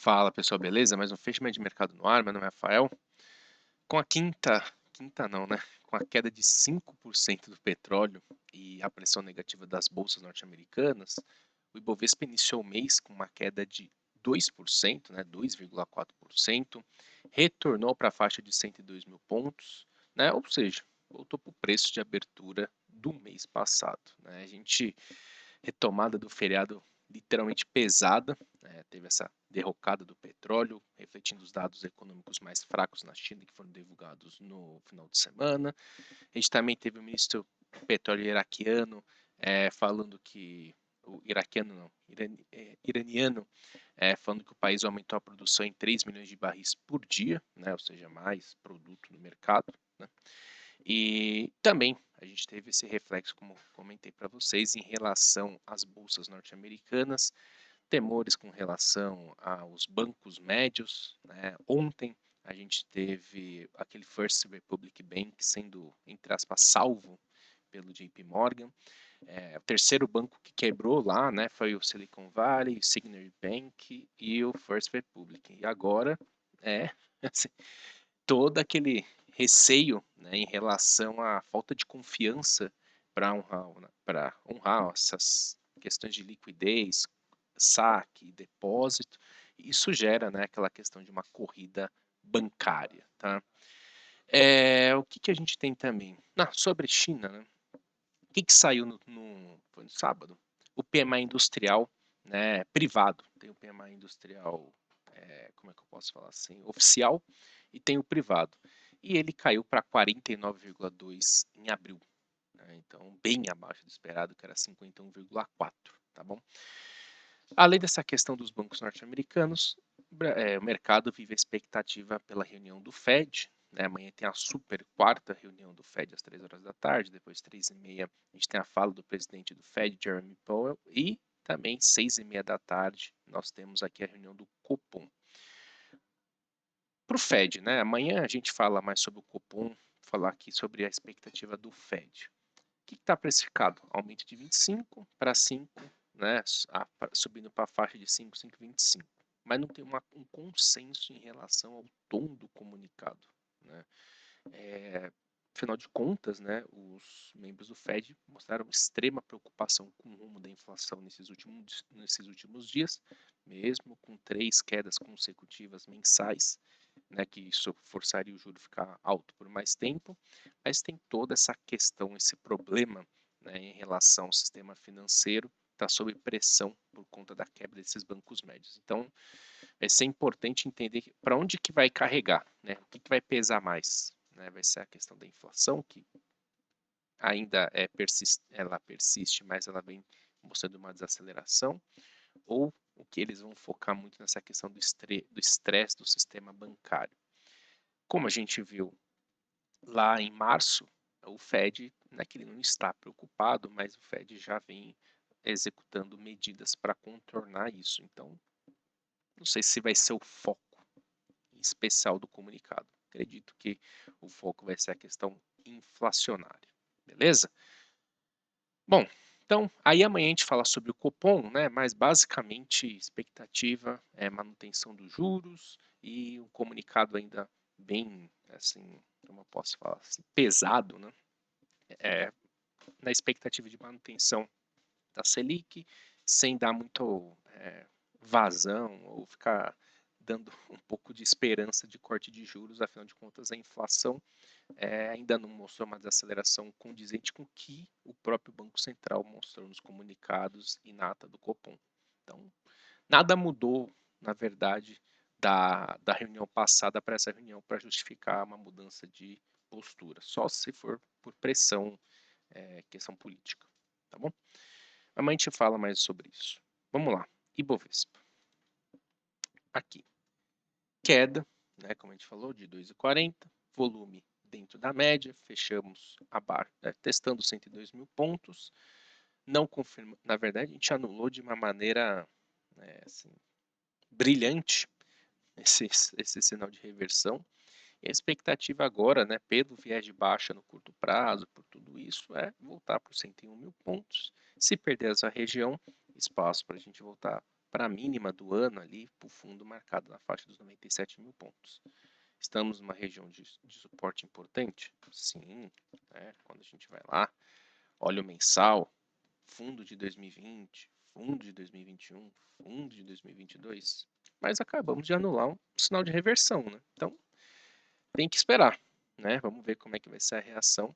Fala pessoal, beleza? Mais um fechamento de mercado no ar. Meu nome é Rafael. Com a quinta não, né? Com a queda de 5% do petróleo e a pressão negativa das bolsas norte-americanas, o Ibovespa iniciou o mês com uma queda de 2%, né? 2,4%, retornou para a faixa de 102 mil pontos, né? Ou seja, voltou para o preço de abertura do mês passado, né? A gente retomada do feriado literalmente pesada, teve essa derrocada do petróleo, refletindo os dados econômicos mais fracos na China que foram divulgados no final de semana. A gente também teve o ministro do petróleo iraquiano falando que o iraquiano não, iraniano, falando que o país aumentou a produção em 3 milhões de barris por dia, né, ou seja, mais produto no mercado, né? E também a gente teve esse reflexo, como comentei para vocês, em relação às bolsas norte-americanas, temores com relação aos bancos médios, né? Ontem a gente teve aquele First Republic Bank sendo, entre aspas, salvo pelo JP Morgan. O terceiro banco que quebrou lá, né, foi o Silicon Valley, o Signature Bank e o First Republic. E agora é assim, todo aquele receio, né, em relação à falta de confiança para honrar essas questões de liquidez, saque, depósito. Isso gera, né, aquela questão de uma corrida bancária, tá? O que que a gente tem também? Sobre China, né? O que que saiu foi no sábado? O PMI industrial, né, privado. Tem o PMI industrial, como é que eu posso falar assim, oficial, e tem o privado. E ele caiu para 49,2 em abril, né? Então bem abaixo do esperado, que era 51,4, tá bom? Além dessa questão dos bancos norte-americanos, o mercado vive a expectativa pela reunião do Fed, né? Amanhã tem a super quarta reunião do Fed às 3 horas da tarde, depois 3h30 a gente tem a fala do presidente do Fed, Jeremy Powell, e também 6h30 da tarde nós temos aqui a reunião do Copom. Para o Fed, né? Amanhã a gente fala mais sobre o Copom, falar aqui sobre a expectativa do Fed. O que está precificado? Aumento de 25 para 5, né, subindo para a faixa de 5, 5,25. Mas não tem um consenso em relação ao tom do comunicado, né? Afinal de contas, né, os membros do Fed mostraram extrema preocupação com o rumo da inflação nesses últimos dias, mesmo com 3 quedas consecutivas mensais, né, que isso forçaria o juro a ficar alto por mais tempo, mas tem toda essa questão, esse problema, né, em relação ao sistema financeiro, está sob pressão por conta da quebra desses bancos médios. Então, vai ser importante entender para onde que vai carregar, né, o que vai pesar mais, né, vai ser a questão da inflação, que ainda ela persiste, mas ela vem mostrando uma desaceleração, ou o que eles vão focar muito nessa questão do estresse do sistema bancário. Como a gente viu lá em março, o Fed, não é que ele não está preocupado, mas o Fed já vem executando medidas para contornar isso. Então, não sei se vai ser o foco especial do comunicado. Acredito que o foco vai ser a questão inflacionária. Beleza? Bom, então aí amanhã a gente fala sobre o Copom, né? Mas basicamente expectativa é manutenção dos juros e um comunicado ainda bem, assim, como eu posso falar assim, pesado, né? É, na expectativa de manutenção da Selic, sem dar muito vazão ou ficar dando um pouco de esperança de corte de juros, afinal de contas a inflação ainda não mostrou uma desaceleração condizente com o que o próprio Banco Central mostrou nos comunicados e na ata do Copom. Então, nada mudou, na verdade, da reunião passada para essa reunião para justificar uma mudança de postura, só se for por pressão, questão política, tá bom? Amanhã a gente fala mais sobre isso. Vamos lá, Ibovespa. Aqui, queda, né, como a gente falou, de 2,40, volume dentro da média, fechamos testando 102 mil pontos, não confirma, na verdade a gente anulou de uma maneira assim, brilhante esse sinal de reversão, e a expectativa agora, né, pelo viés de baixa no curto prazo, por tudo isso, voltar para os 101 mil pontos. Se perder essa região, espaço para a gente voltar para a mínima do ano ali, para o fundo marcado na faixa dos 97.000 pontos. Estamos numa região de suporte importante? Sim, né? Quando a gente vai lá, olha o mensal, fundo de 2020, fundo de 2021, fundo de 2022, mas acabamos de anular um sinal de reversão, né? Então, tem que esperar, né? Vamos ver como é que vai ser a reação.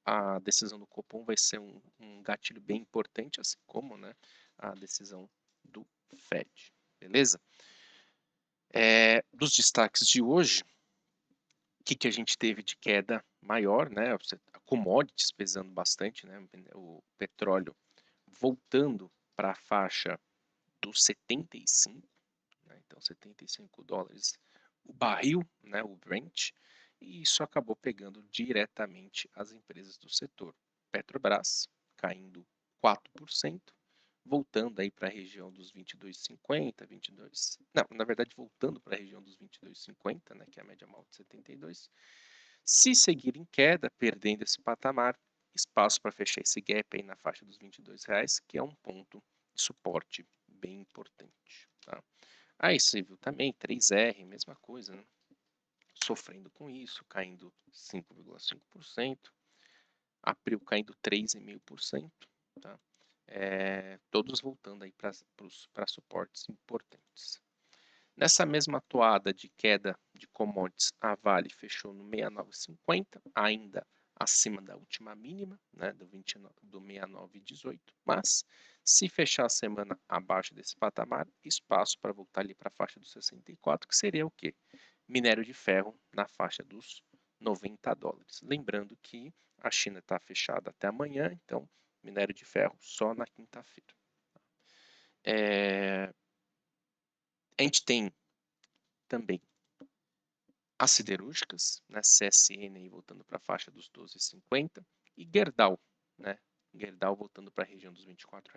A decisão do Copom vai ser um gatilho bem importante, assim como, né, a decisão do Fed, beleza? Dos destaques de hoje, o que a gente teve de queda maior, né? Commodities pesando bastante, né? O petróleo voltando para a faixa dos 75, né? Então $75 o barril, né? O Brent, e isso acabou pegando diretamente as empresas do setor. Petrobras caindo 4%, voltando aí para a região dos 22,50, 22. Não, na verdade voltando para a região dos 22,50, né, que é a média móvel de 72. Se seguir em queda, perdendo esse patamar, espaço para fechar esse gap aí na faixa dos R$ 22, que é um ponto de suporte bem importante, tá? Aí você viu também 3R, mesma coisa, né? Sofrendo com isso, caindo 5,5%, April caindo 3,5%, tá? Todos voltando aí para suportes importantes. Nessa mesma toada de queda de commodities, a Vale fechou no 69,50, ainda acima da última mínima, né, do 69,18, mas se fechar a semana abaixo desse patamar, espaço para voltar ali para a faixa dos 64, que seria o quê? Minério de ferro na faixa dos $90. Lembrando que a China está fechada até amanhã, então minério de ferro só na quinta-feira. A gente tem também as siderúrgicas, né, CSN aí voltando para a faixa dos 12,50 e Gerdau, né, Gerdau voltando para a região dos R$ 24.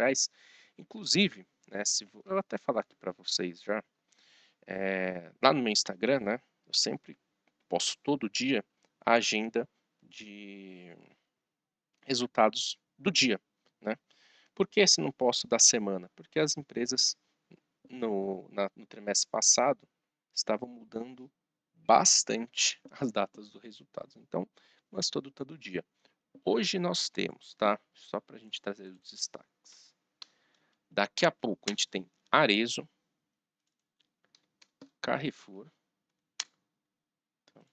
Inclusive, né, eu vou até falar aqui para vocês já, lá no meu Instagram, né, eu sempre posto todo dia a agenda de resultados do dia, né? Por que se não posto da semana? Porque as empresas no trimestre passado estavam mudando bastante as datas do resultado. Então, mas todo dia. Hoje nós temos, tá? Só para a gente trazer os destaques. Daqui a pouco a gente tem Arezzo, Carrefour, então,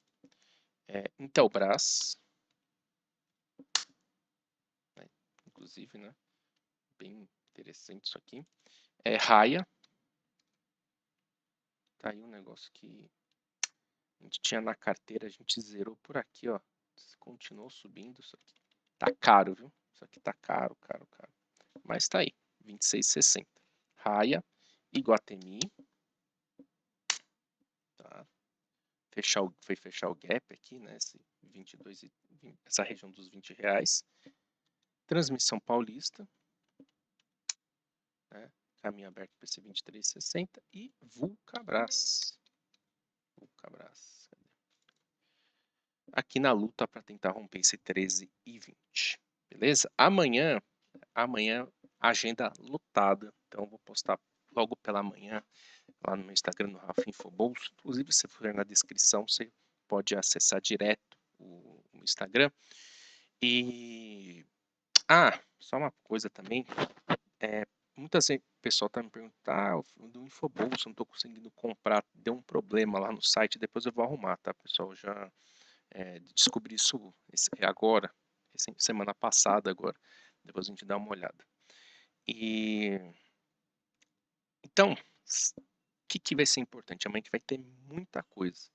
Intelbras, né? Inclusive, né? Bem interessante isso aqui. Raia, tá aí um negócio que a gente tinha na carteira, a gente zerou por aqui, ó. Continuou subindo isso aqui. Tá caro, viu? Isso aqui tá caro, caro, caro. Mas tá aí, 26,60. Raia, Iguatemi, tá? Foi fechar o gap aqui, né? Esse 22 essa região dos R$ 20. Transmissão Paulista, né? Caminho aberto para esse 23,60 e Vulcabras. Vulcabras. Aqui na luta para tentar romper esse 13,20. Beleza? Amanhã, agenda lotada. Então, vou postar logo pela manhã lá no meu Instagram, no Rafa Infobolso. Inclusive, se for na descrição, você pode acessar direto o Instagram. E, só uma coisa também. Muitas vezes o pessoal tá me perguntando, do Infobolso, não estou conseguindo comprar, deu um problema lá no site, depois eu vou arrumar, tá, pessoal? Já descobri isso agora, semana passada agora, depois a gente dá uma olhada. E então, o que vai ser importante? Amanhã que vai ter muita coisa,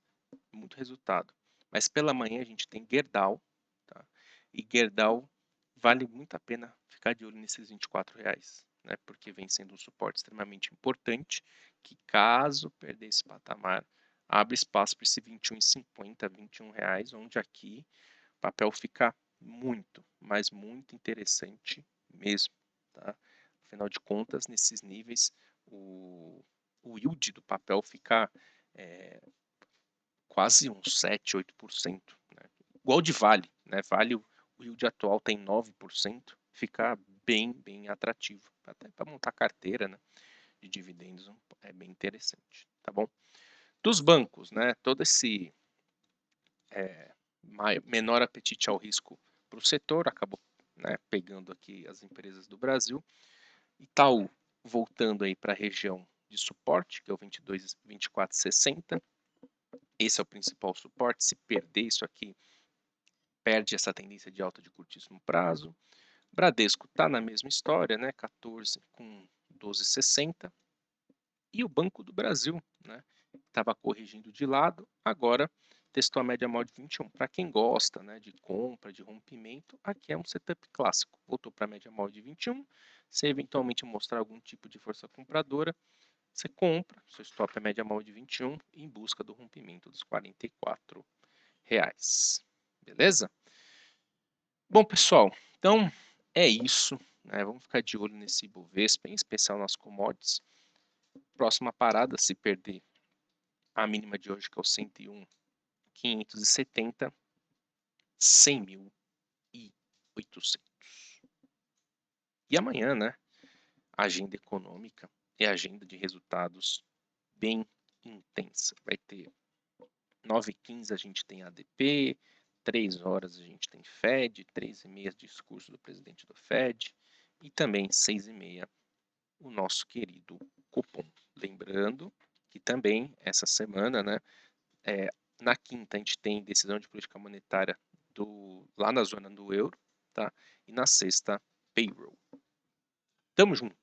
muito resultado. Mas pela manhã a gente tem Gerdau, tá? E Gerdau vale muito a pena ficar de olho nesses R$ 24, né? Porque vem sendo um suporte extremamente importante, que caso perder esse patamar, abre espaço para esse 21,50, R$ 21, onde aqui o papel fica muito, mas muito interessante mesmo, tá? Afinal de contas, nesses níveis, o yield do papel fica quase uns 7, 8%, né? Igual de Vale, né? Vale, o yield atual tem 9%, fica bem atrativo, até para montar carteira, né? de dividendos é bem interessante, tá bom? Dos bancos, né, todo esse menor apetite ao risco para o setor acabou, né, pegando aqui as empresas do Brasil. Itaú voltando aí para a região de suporte, que é o 22, 24,60. Esse é o principal suporte. Se perder isso aqui, perde essa tendência de alta de curtíssimo prazo. Bradesco está na mesma história, né? 14 com 12,60. E o Banco do Brasil, né? Estava corrigindo de lado, agora testou a média móvel de 21. Para quem gosta, né, de compra, de rompimento, aqui é um setup clássico. Voltou para a média móvel de 21. Se eventualmente mostrar algum tipo de força compradora, você compra, seu stop é média móvel de 21 em busca do rompimento dos R$ 44. Beleza? Bom, pessoal, então é isso, né? Vamos ficar de olho nesse Ibovespa, em especial nas commodities. Próxima parada, se perder a mínima de hoje, que é o 101.570, 100.800. E amanhã, né? Agenda econômica e agenda de resultados bem intensa. Vai ter 9h15 a gente tem ADP, 3 horas a gente tem Fed, 3h30 discurso do presidente do Fed e também 6h30 o nosso querido Copom. Lembrando que também essa semana, né, na quinta a gente tem decisão de política monetária lá na zona do euro, tá? E na sexta, payroll. Tamo junto.